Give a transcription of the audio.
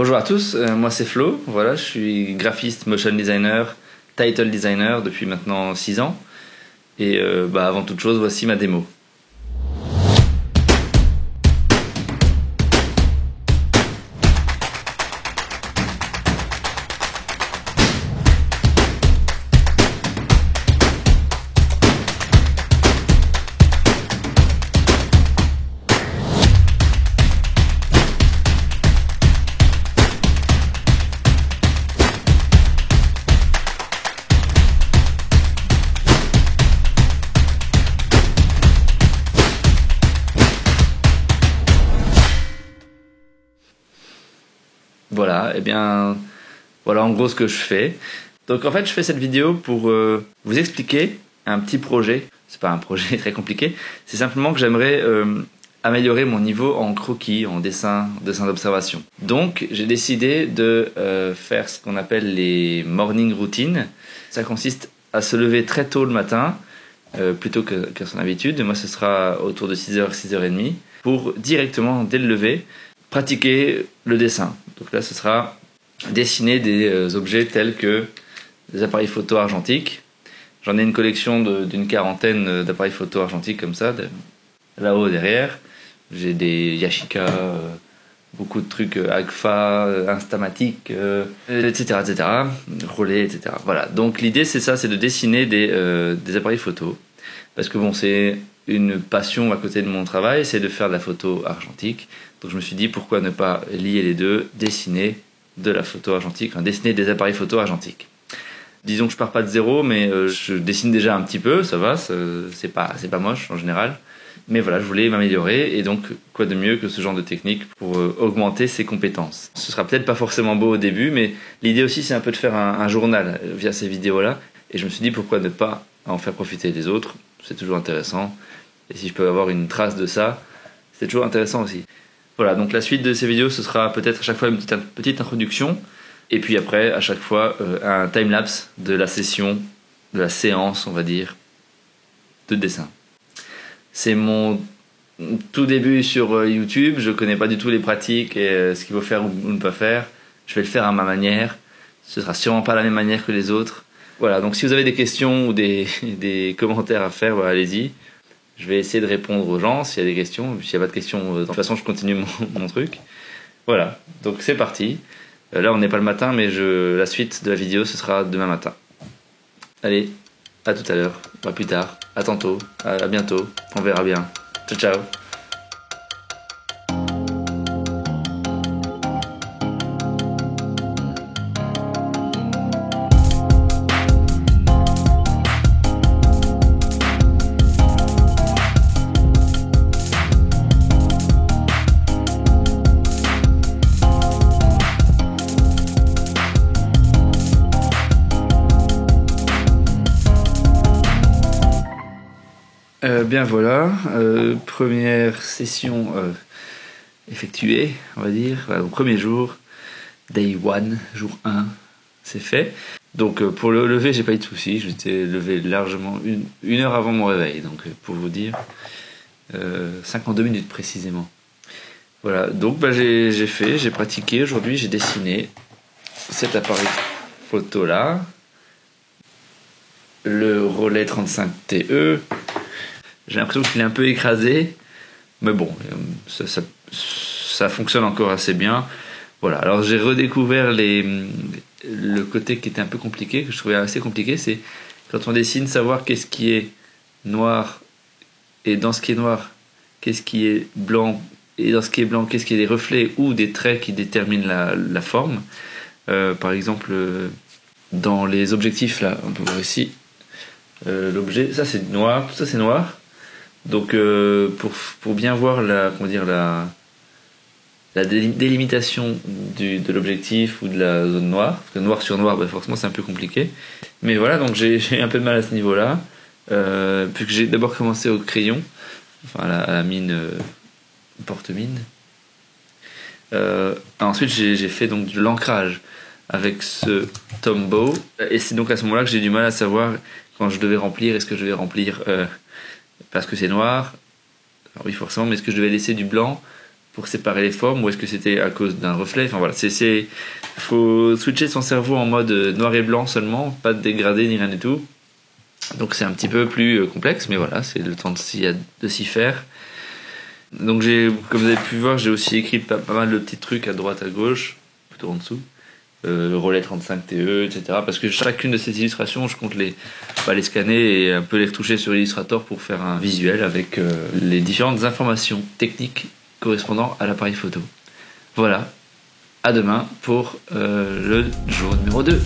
Bonjour à tous, moi c'est Flo, voilà, je suis graphiste, motion designer, title designer depuis maintenant 6 ans. Et avant toute chose, voici ma démo. Voilà, et bien voilà en gros ce que je fais. Donc en fait je fais cette vidéo pour vous expliquer un petit projet. C'est pas un projet très compliqué, c'est simplement que j'aimerais améliorer mon niveau en croquis, en dessin d'observation. Donc j'ai décidé de faire ce qu'on appelle les morning routines. Ça consiste à se lever très tôt le matin, plutôt qu'à son habitude. Moi ce sera autour de 6h, 6h30, pour directement dès le lever pratiquer le dessin. Donc là, ce sera dessiner des objets tels que des appareils photo argentiques. J'en ai une collection d'une quarantaine d'appareils photo argentiques comme ça, là-haut derrière. J'ai des Yashica, beaucoup de trucs Agfa, Instamatic, etc., etc., Rollet, etc. Voilà. Donc l'idée, c'est ça, c'est de dessiner des appareils photo. Parce que bon, c'est une passion à côté de mon travail, c'est de faire de la photo argentique. Donc je me suis dit pourquoi ne pas lier les deux, dessiner de la photo argentique, dessiner des appareils photo argentiques. Disons que je pars pas de zéro, mais je dessine déjà un petit peu, ça va, c'est pas moche en général. Mais voilà, je voulais m'améliorer, et donc quoi de mieux que ce genre de technique pour augmenter ses compétences. Ce sera peut-être pas forcément beau au début, mais l'idée aussi c'est un peu de faire un journal via ces vidéos-là. Et je me suis dit pourquoi ne pas en faire profiter les autres, c'est toujours intéressant. Et si je peux avoir une trace de ça, c'est toujours intéressant aussi. Voilà, donc la suite de ces vidéos, ce sera peut-être à chaque fois une petite introduction, et puis après, à chaque fois, un time-lapse de la session, de la séance, on va dire, de dessin. C'est mon tout début sur YouTube, je connais pas du tout les pratiques et ce qu'il faut faire ou ne pas faire. Je vais le faire à ma manière, ce sera sûrement pas la même manière que les autres. Voilà, donc si vous avez des questions ou des commentaires à faire, voilà, allez-y. Je vais essayer de répondre aux gens s'il y a des questions. S'il n'y a pas de questions, de toute façon, je continue mon truc. Voilà, donc c'est parti. Là, on n'est pas le matin, mais la suite de la vidéo, ce sera demain matin. Allez, à tout à l'heure, à plus tard, à tantôt, à bientôt. On verra bien. Ciao, ciao. Bien voilà, première session effectuée, on va dire, voilà, au premier jour, day 1, jour 1, c'est fait. Donc pour le lever, j'ai pas eu de soucis, j'étais levé largement une heure avant mon réveil, donc pour vous dire, 52 minutes précisément. Voilà, donc j'ai pratiqué aujourd'hui, j'ai dessiné cet appareil photo là, le Rollet 35TE. J'ai l'impression qu'il est un peu écrasé, mais bon, ça fonctionne encore assez bien. Voilà, alors j'ai redécouvert le côté qui était un peu compliqué, que je trouvais assez compliqué, c'est quand on dessine, savoir qu'est-ce qui est noir, et dans ce qui est noir, qu'est-ce qui est blanc, et dans ce qui est blanc, qu'est-ce qui est des reflets ou des traits qui déterminent la forme. Par exemple, dans les objectifs, là, on peut voir ici, l'objet, ça c'est noir, tout ça c'est noir. Donc pour bien voir la délimitation de l'objectif ou de la zone noire, parce que noir sur noir, forcément c'est un peu compliqué. Mais voilà, donc j'ai un peu de mal à ce niveau-là, puisque j'ai d'abord commencé au crayon, enfin à la mine, porte-mine. Ensuite j'ai fait donc de l'ancrage avec ce Tombow, et c'est donc à ce moment-là que j'ai du mal à savoir quand je devais remplir, est-ce que je vais remplir parce que c'est noir, alors oui forcément, mais est-ce que je devais laisser du blanc pour séparer les formes, ou est-ce que c'était à cause d'un reflet? Enfin voilà, faut switcher son cerveau en mode noir et blanc seulement, pas de dégradé ni rien du tout. Donc c'est un petit peu plus complexe, mais voilà, c'est le temps de s'y faire. Donc comme vous avez pu voir, j'ai aussi écrit pas mal de petits trucs à droite, à gauche, plutôt en dessous. Le relais 35 TE, etc. Parce que chacune de ces illustrations, je compte les scanner et un peu les retoucher sur Illustrator pour faire un visuel avec les différentes informations techniques correspondant à l'appareil photo. Voilà, à demain pour le jour numéro 2.